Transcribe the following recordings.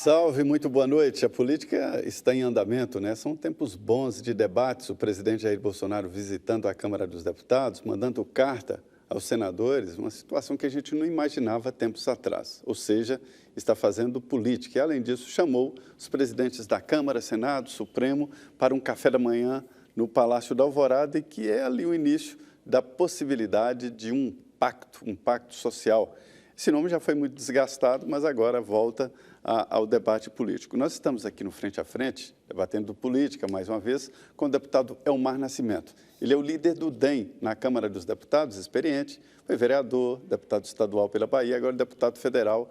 Salve, muito boa noite. A política está em andamento, né? São tempos bons de debates. O presidente Jair Bolsonaro visitando a Câmara dos Deputados, mandando carta aos senadores, uma situação que a gente não imaginava tempos atrás. Ou seja, está fazendo política. E, além disso, chamou os presidentes da Câmara, Senado, Supremo, para um café da manhã no Palácio da Alvorada, e que é ali o início da possibilidade de um pacto social. Esse nome já foi muito desgastado, mas agora volta ao debate político. Nós estamos aqui no Frente a Frente, debatendo política, mais uma vez, com o deputado Elmar Nascimento. Ele é o líder do DEM na Câmara dos Deputados, experiente, foi vereador, deputado estadual pela Bahia, agora deputado federal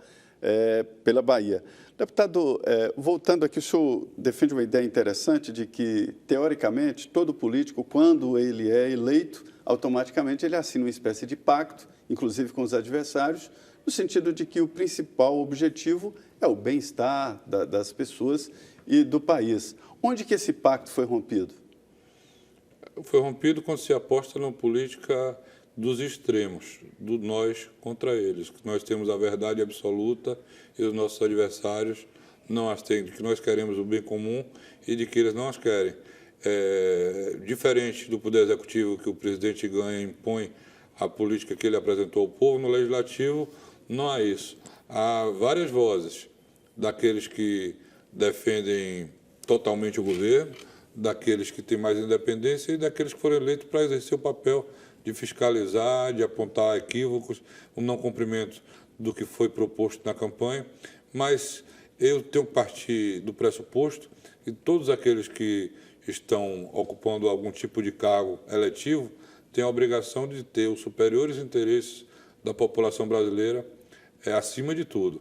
pela Bahia. Deputado, voltando aqui, o senhor defende uma ideia interessante de que, teoricamente, todo político, quando ele é eleito, automaticamente ele assina uma espécie de pacto, inclusive com os adversários, no sentido de que o principal objetivo é o bem-estar das pessoas e do país. Onde que esse pacto foi rompido? Foi rompido quando se aposta na política dos extremos, do nós contra eles. Que nós temos a verdade absoluta e os nossos adversários não as têm, de que nós queremos o bem comum e de que eles não as querem. Diferente do Poder Executivo, que o presidente ganha e impõe a política que ele apresentou ao povo, no Legislativo não há isso. Há várias vozes, daqueles que defendem totalmente o governo, daqueles que têm mais independência e daqueles que foram eleitos para exercer o papel de fiscalizar, de apontar equívocos, o não cumprimento do que foi proposto na campanha. Mas eu tenho que partir do pressuposto que todos aqueles que estão ocupando algum tipo de cargo eletivo têm a obrigação de ter os superiores interesses da população brasileira acima de tudo.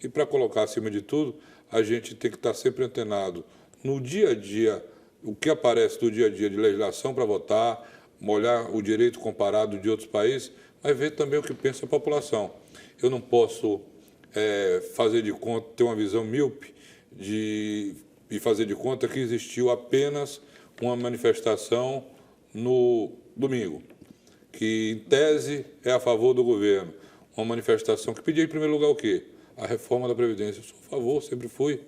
E para colocar acima de tudo, a gente tem que estar sempre antenado no dia a dia, o que aparece do dia a dia de legislação para votar, olhar o direito comparado de outros países, mas ver também o que pensa a população. Eu não posso fazer de conta, ter uma visão míope e fazer de conta que existiu apenas uma manifestação no domingo, que em tese é a favor do governo. Uma manifestação que pedia em primeiro lugar o quê? A reforma da Previdência. Sou a favor, sempre fui.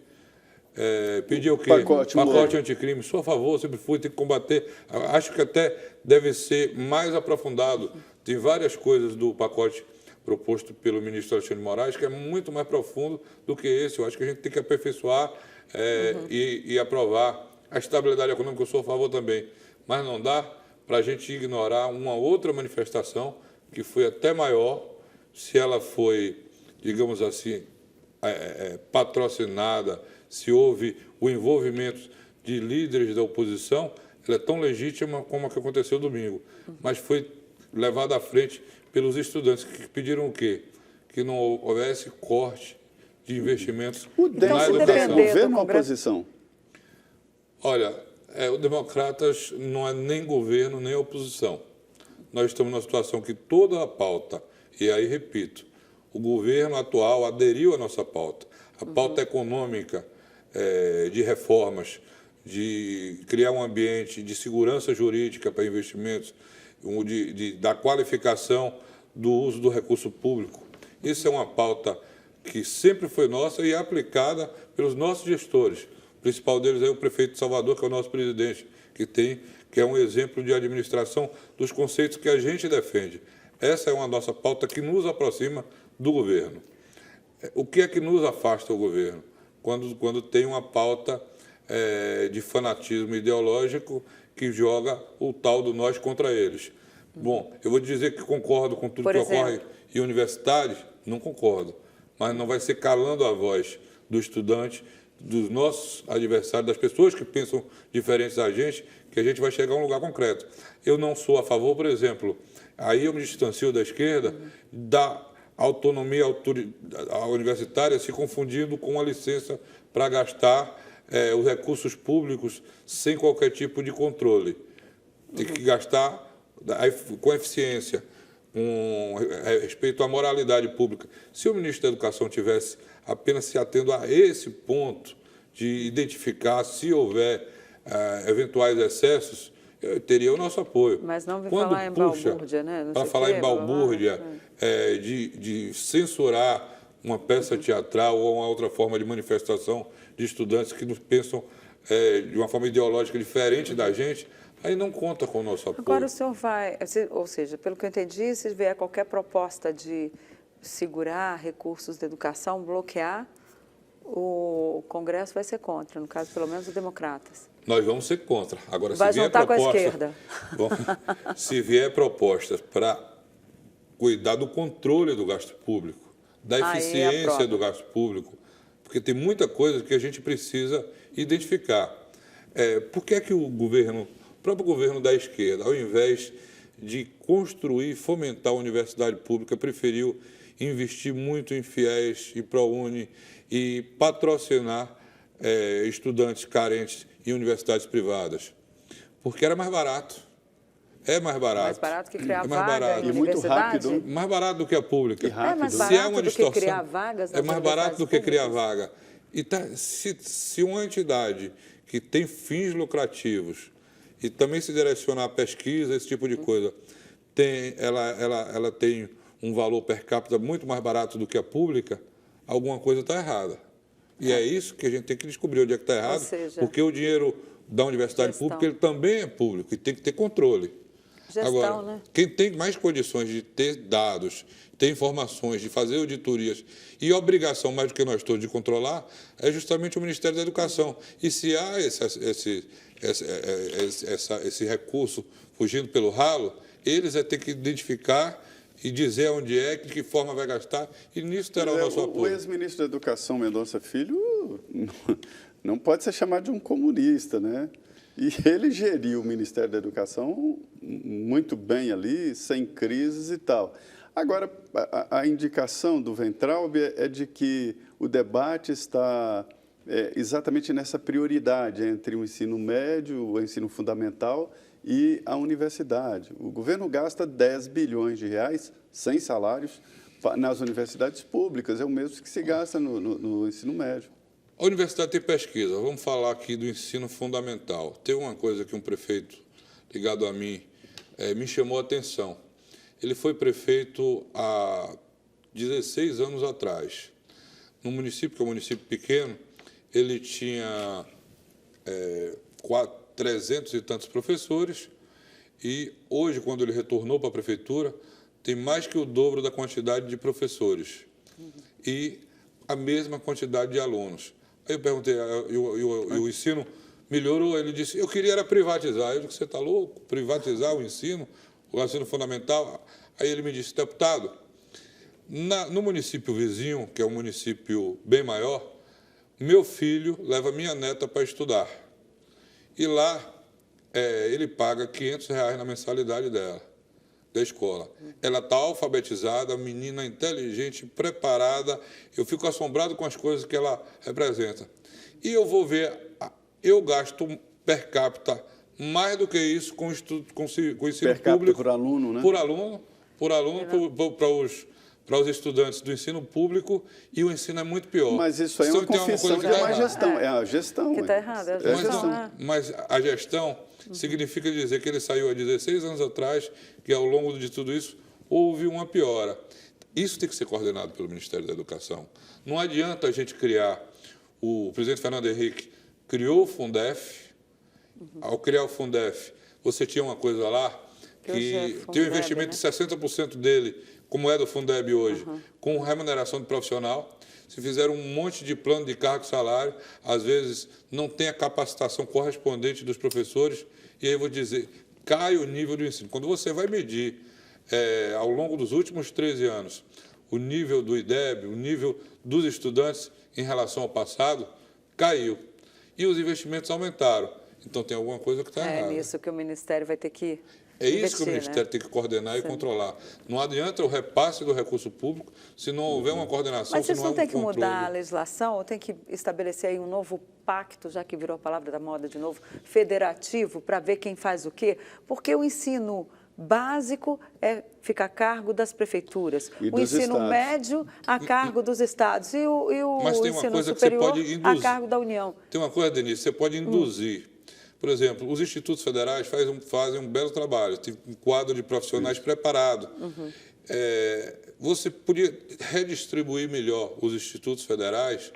Pedir o quê? Pacote anticrime. Sou a favor, sempre fui. Tem que combater. Acho que até deve ser mais aprofundado. Tem várias coisas do pacote proposto pelo ministro Alexandre de Moraes que é muito mais profundo do que esse. Eu acho que a gente tem que aperfeiçoar e aprovar. A estabilidade econômica eu sou a favor também. Mas não dá para a gente ignorar uma outra manifestação que foi até maior, se ela foi, digamos assim, patrocinada, se houve o envolvimento de líderes da oposição, ela é tão legítima como a que aconteceu domingo, mas foi levada à frente pelos estudantes que pediram o quê? Que não houvesse corte de investimentos na educação. Governo ou oposição? Olha, o Democratas não é nem governo nem oposição. Nós estamos numa situação que toda a pauta, e aí repito, o governo atual aderiu à nossa pauta. A pauta econômica de reformas, de criar um ambiente de segurança jurídica para investimentos, da qualificação do uso do recurso público. Isso é uma pauta que sempre foi nossa e é aplicada pelos nossos gestores. O principal deles é o prefeito de Salvador, que é o nosso presidente, que é um exemplo de administração dos conceitos que a gente defende. Essa é uma nossa pauta que nos aproxima do governo. O que é que nos afasta do governo? Quando tem uma pauta de fanatismo ideológico que joga o tal do nós contra eles. Bom, eu vou dizer que concordo com tudo que ocorre em universidades, não concordo, mas não vai ser calando a voz do estudante, dos nossos adversários, das pessoas que pensam diferentes da gente, que a gente vai chegar a um lugar concreto. Eu não sou a favor, por exemplo, aí eu me distancio da esquerda, da autonomia universitária se confundindo com a licença para gastar os recursos públicos sem qualquer tipo de controle. Tem que gastar com eficiência, com respeito à moralidade pública. Se o ministro da Educação tivesse apenas se atendo a esse ponto de identificar se houver eventuais excessos, teria o nosso apoio. Mas não vem falar em balbúrdia, né? Para falar em balbúrdia, de censurar uma peça teatral ou uma outra forma de manifestação de estudantes que nos pensam de uma forma ideológica diferente da gente, aí não conta com o nosso apoio. Agora o senhor vai, ou seja, pelo que eu entendi, se vier qualquer proposta de segurar recursos da educação, bloquear, o Congresso vai ser contra, no caso, pelo menos, os democratas. Nós vamos ser contra. Agora, vai se vier juntar proposta, com a esquerda. Bom, se vier propostas para cuidar do controle do gasto público, da eficiência do gasto público, porque tem muita coisa que a gente precisa identificar. Por que é que o próprio governo da esquerda, ao invés de construir e fomentar a universidade pública, preferiu investir muito em FIES e ProUni e patrocinar estudantes carentes em universidades privadas? Porque era mais barato. É mais barato. Mais barato que criar vaga em universidade? Muito rápido. Mais barato do que a pública. É mais Se barato há uma do distorção, que criar vagas nas é mais barato do que criar públicas? vaga. E se uma entidade que tem fins lucrativos e também se direcionar à pesquisa, esse tipo de coisa, ela tem um valor per capita muito mais barato do que a pública, alguma coisa está errada. E é isso que a gente tem que descobrir onde é que está errado, porque o dinheiro da universidade pública ele também é público e tem que ter controle. Agora, né? Quem tem mais condições de ter dados, ter informações, de fazer auditorias e obrigação mais do que nós todos de controlar, é justamente o Ministério da Educação. E se há esse recurso fugindo pelo ralo, eles ter que identificar e dizer onde é, de que forma vai gastar, e nisso terá o nosso apoio. O ex-ministro da Educação, Mendonça Filho, não pode ser chamado de um comunista, né? E ele geriu o Ministério da Educação muito bem ali, sem crises e tal. Agora, a indicação do Weintraub é de que o debate está exatamente nessa prioridade entre o ensino médio, o ensino fundamental e a universidade. O governo gasta 10 bilhões de reais, sem salários, nas universidades públicas. É o mesmo que se gasta no ensino médio. A universidade tem pesquisa. Vamos falar aqui do ensino fundamental. Tem uma coisa que um prefeito ligado a mim me chamou a atenção. Ele foi prefeito há 16 anos atrás. No município, que é um município pequeno, ele tinha 300 e tantos professores e hoje, quando ele retornou para a prefeitura, tem mais que o dobro da quantidade de professores e a mesma quantidade de alunos. Aí eu perguntei, e o ensino melhorou? Ele disse, eu queria era privatizar. Eu disse, você está louco? Privatizar o ensino fundamental? Aí ele me disse, deputado, no município vizinho, que é um município bem maior, meu filho leva minha neta para estudar. E lá ele paga R$500 na mensalidade dela, da escola. Ela está alfabetizada, menina inteligente, preparada. Eu fico assombrado com as coisas que ela representa. E eu vou ver, eu gasto per capita mais do que isso com o ensino público. Por aluno, né? Por aluno, para os estudantes do ensino público, e o ensino é muito pior. Mas isso aí é uma confissão de má gestão. É a gestão. Que está errada, é a gestão. Mas a gestão significa dizer que ele saiu há 16 anos atrás, que ao longo de tudo isso houve uma piora. Isso tem que ser coordenado pelo Ministério da Educação. Não adianta a gente criar... O presidente Fernando Henrique criou o Fundef. Ao criar o Fundef, você tinha uma coisa lá que tem um investimento de 60% dele, como é do Fundeb hoje, com remuneração de profissional. Se fizeram um monte de plano de cargo e salário, às vezes não tem a capacitação correspondente dos professores, e aí eu vou dizer, cai o nível do ensino. Quando você vai medir, ao longo dos últimos 13 anos, o nível do IDEB, o nível dos estudantes em relação ao passado, caiu. E os investimentos aumentaram. Então, tem alguma coisa que está errada. É nisso que o Ministério vai ter que investir, isso que o Ministério tem que coordenar e controlar. Não adianta o repasse do recurso público se não houver uma coordenação, Mas se isso não há não tem que controle. mudar a legislação, ou tem que estabelecer aí um novo pacto, já que virou a palavra da moda de novo, federativo, para ver quem faz o quê? Porque o ensino básico fica a cargo das prefeituras, o ensino médio a cargo dos estados e o ensino superior a cargo da União. Tem uma coisa, Denise, você pode induzir. Por exemplo, os institutos federais fazem um belo trabalho, tem um quadro de profissionais preparado. você podia redistribuir melhor os institutos federais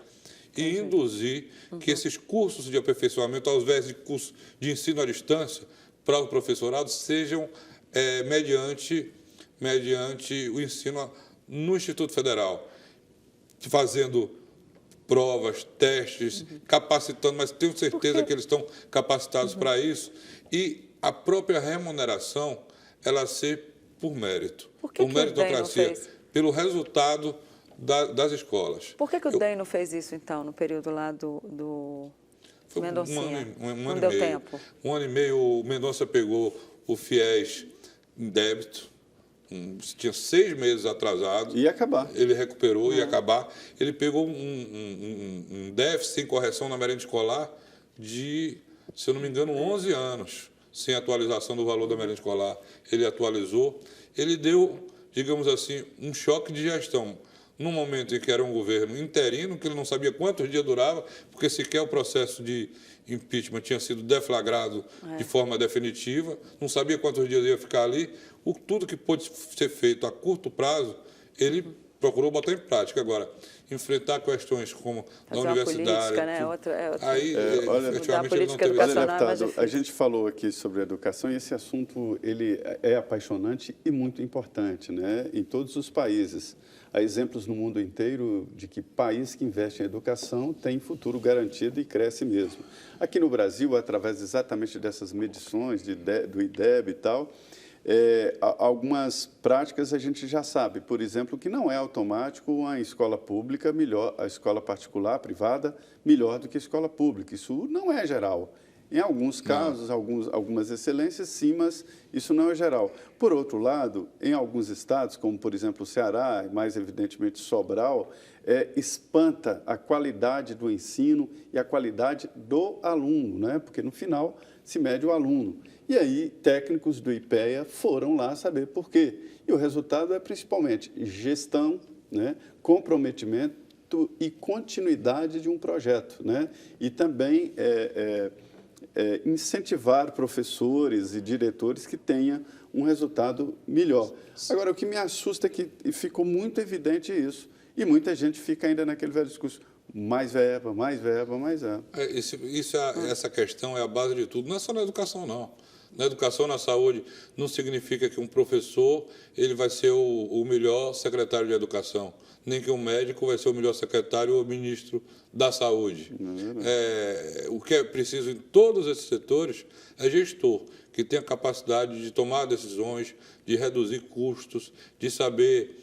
e induzir que esses cursos de aperfeiçoamento, ao invés de cursos de ensino à distância para o professorado, sejam mediante o ensino no Instituto Federal, fazendo provas, testes, capacitando, mas tenho certeza que eles estão capacitados para isso, e a própria remuneração, ela ser por mérito, Por que por que o DEM não meritocracia, fez? pelo resultado das escolas. Por que o DEM não fez isso, então, no período lá do Foi Mendoncinha? um ano Não e deu meio. tempo. Um ano e meio, o Mendonça pegou o FIES em débito, tinha 6 meses atrasado. Ia acabar. Ele recuperou, ia acabar. Ele pegou um déficit sem correção na merenda escolar de, se eu não me engano, 11 anos, sem atualização do valor da merenda escolar. Ele atualizou. Ele deu, digamos assim, um choque de gestão. Num momento em que era um governo interino, que ele não sabia quantos dias durava, porque sequer o processo de impeachment tinha sido deflagrado de forma definitiva, não sabia quantos dias ia ficar ali. Tudo que pôde ser feito a curto prazo, ele procurou botar em prática. Agora, enfrentar questões como Fazer da uma universidade... política, né? Aí, olha, efetivamente, ele não política teve... Olha, educacional é mais deputado, a difícil. gente falou aqui sobre educação e esse assunto ele é apaixonante e muito importante, né? Em todos os países. Há exemplos no mundo inteiro de que país que investe em educação tem futuro garantido e cresce mesmo. Aqui no Brasil, através exatamente dessas medições do IDEB e tal, algumas práticas a gente já sabe. Por exemplo, que não é automático a escola pública melhor, a escola particular, privada, melhor do que a escola pública. Isso não é geral. Em alguns casos, algumas excelências, sim, mas isso não é geral. Por outro lado, em alguns estados, como, por exemplo, o Ceará, e mais evidentemente Sobral, espanta a qualidade do ensino e a qualidade do aluno, né? Porque, no final, se mede o aluno. E aí, técnicos do IPEA foram lá saber por quê. E o resultado é, principalmente, gestão, né? Comprometimento e continuidade de um projeto, né? E também incentivar professores e diretores que tenham um resultado melhor. Agora, o que me assusta é que ficou muito evidente isso, e muita gente fica ainda naquele velho discurso, mais verba, mais verba, mais verba. Essa questão é a base de tudo, não é só na educação, não. Na educação, na saúde, não significa que um professor ele vai ser o melhor secretário de educação, nem que um médico vai ser o melhor secretário ou ministro da saúde. O que é preciso em todos esses setores é gestor, que tenha capacidade de tomar decisões, de reduzir custos, de saber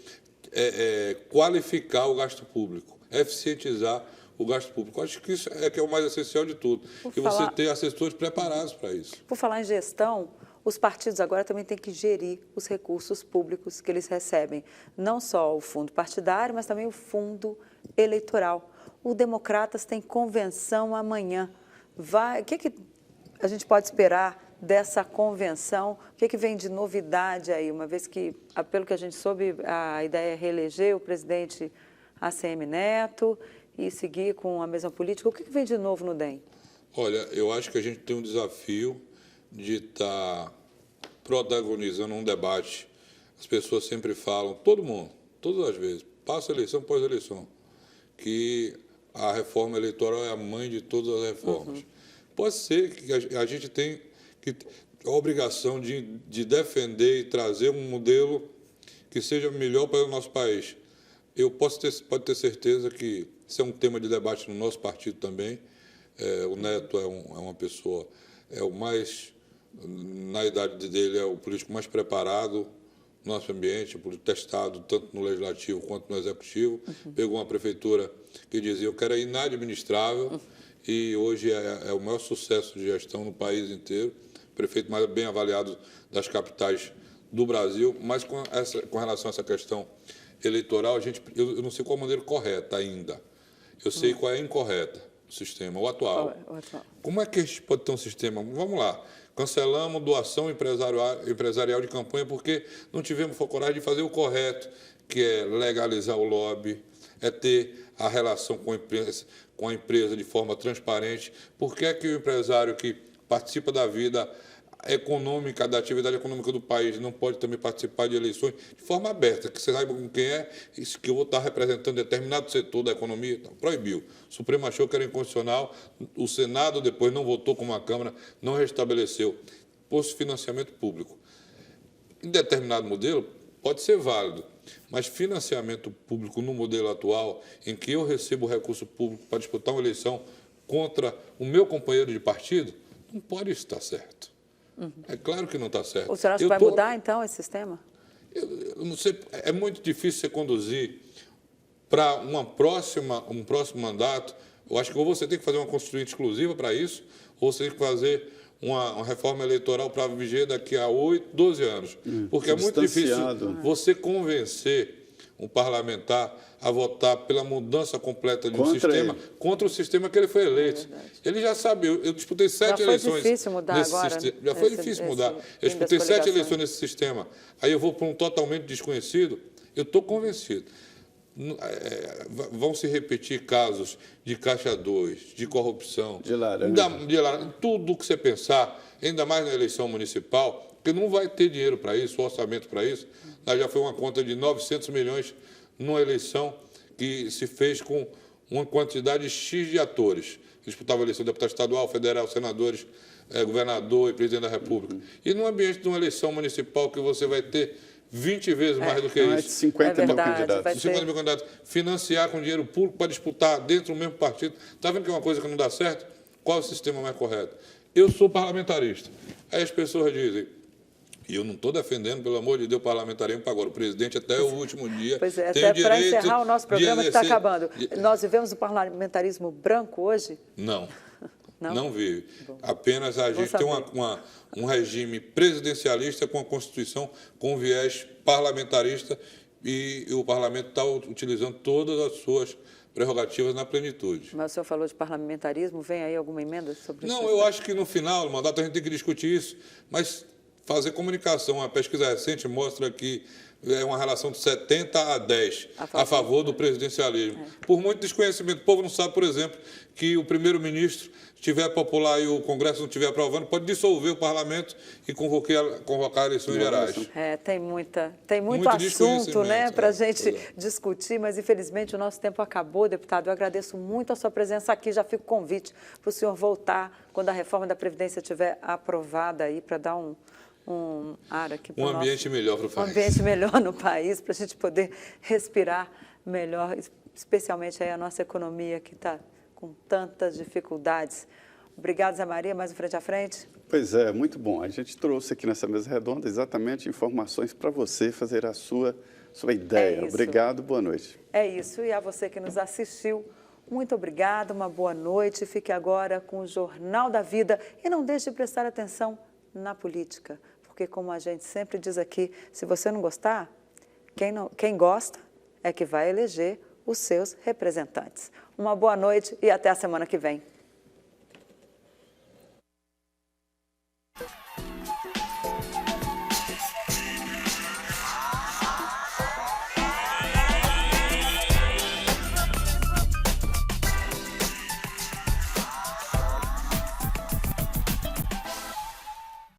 qualificar o gasto público, eficientizar o gasto público. Acho que isso é o mais essencial de tudo, você ter assessores preparados para isso. Por falar em gestão, os partidos agora também têm que gerir os recursos públicos que eles recebem. Não só o fundo partidário, mas também o fundo eleitoral. O Democratas tem convenção amanhã. O que a gente pode esperar dessa convenção? O que vem de novidade aí? Uma vez que, pelo que a gente soube, a ideia é reeleger o presidente ACM Neto e seguir com a mesma política. O que vem de novo no DEM? Olha, eu acho que a gente tem um desafio de estar protagonizando um debate. As pessoas sempre falam, todo mundo, todas as vezes, passa eleição, pós-eleição, que a reforma eleitoral é a mãe de todas as reformas. Pode ser que a gente tenha a obrigação de defender e trazer um modelo que seja melhor para o nosso país. Pode ter certeza que isso é um tema de debate no nosso partido também. O Neto é uma pessoa, na idade dele, é o político mais preparado no nosso ambiente, político testado tanto no legislativo quanto no executivo. Pegou uma prefeitura que dizia, eu quero inadministrável, e hoje é o maior sucesso de gestão no país inteiro, prefeito mais bem avaliado das capitais do Brasil. Mas com relação a essa questão eleitoral, eu não sei qual a maneira correta ainda. Eu sei qual é a incorreta do sistema, o atual. Como é que a gente pode ter um sistema? Vamos lá, cancelamos doação empresarial de campanha porque não tivemos coragem de fazer o correto, que é legalizar o lobby, é ter a relação com a empresa de forma transparente. Por que é que o empresário que participa da vida econômica, da atividade econômica do país, não pode também participar de eleições de forma aberta, que você saiba com quem é, que eu vou estar representando determinado setor da economia, então, proibiu. O Supremo achou que era inconstitucional, o Senado depois não votou como a Câmara, não restabeleceu. Pôs financiamento público. Em determinado modelo, pode ser válido, mas financiamento público no modelo atual, em que eu recebo recurso público para disputar uma eleição contra o meu companheiro de partido, não pode estar certo. É claro que não está certo. O senhor acha que vai mudar, então, esse sistema? Eu não sei, é muito difícil você conduzir para um próximo mandato. Eu acho que ou você tem que fazer uma constituinte exclusiva para isso, ou você tem que fazer uma reforma eleitoral para viger daqui a 8, 12 anos. Porque é muito difícil você convencer um parlamentar a votar pela mudança completa de um sistema contra o sistema que ele foi eleito. Ele já sabe, eu disputei 7 eleições. Já foi difícil mudar nesse agora. sistema. Já foi difícil mudar. Eu disputei 7 eleições nesse sistema. Aí eu vou para um totalmente desconhecido. Eu estou convencido. Vão se repetir casos de Caixa 2, de corrupção, de laranja, tudo o que você pensar, ainda mais na eleição municipal, porque não vai ter dinheiro para isso, orçamento para isso. Já foi uma conta de 900 milhões numa eleição que se fez com uma quantidade X de atores. Disputava a eleição de deputado estadual, federal, senadores, governador e presidente da República. E no ambiente de uma eleição municipal que você vai ter 20 vezes mais do que isso. 50 mil candidatos. 50 mil candidatos. Financiar com dinheiro público para disputar dentro do mesmo partido. Está vendo que é uma coisa que não dá certo? Qual é o sistema mais correto? Eu sou parlamentarista. Aí as pessoas dizem, e eu não estou defendendo, pelo amor de Deus, o parlamentarismo para agora. O presidente até o último dia Pois é, tem até o para direito encerrar o nosso programa que está acabando. de- Nós vivemos o parlamentarismo branco hoje? Não. Não? Não vive. Apenas a gente tem um regime presidencialista com a Constituição com viés parlamentarista e o parlamento está utilizando todas as suas prerrogativas na plenitude. Mas o senhor falou de parlamentarismo, vem aí alguma emenda sobre isso? Não, eu acho que no final do mandato a gente tem que discutir isso, mas fazer comunicação. A pesquisa recente mostra que é uma relação de 70 a 10 a favor do presidencialismo. Por muito desconhecimento. O povo não sabe, por exemplo, que o primeiro-ministro, se estiver popular e o Congresso não estiver aprovando, pode dissolver o parlamento e convocar eleições gerais. Tem muito assunto, né, para a gente discutir, mas infelizmente o nosso tempo acabou, deputado. Eu agradeço muito a sua presença aqui. Já fica o convite para o senhor voltar quando a reforma da Previdência estiver aprovada aí, para dar um ar aqui para um ambiente melhor para o país. Um ambiente melhor no país, para a gente poder respirar melhor, especialmente aí a nossa economia que está com tantas dificuldades. Obrigada, Zé Maria. Mais um Frente a Frente. Pois é, muito bom. A gente trouxe aqui nessa mesa redonda exatamente informações para você fazer a sua ideia. Obrigado, boa noite. É isso. E a você que nos assistiu, muito obrigada, uma boa noite. Fique agora com o Jornal da Vida e não deixe de prestar atenção na política, porque como a gente sempre diz aqui, se você não gostar, quem gosta é que vai eleger os seus representantes. Uma boa noite e até a semana que vem.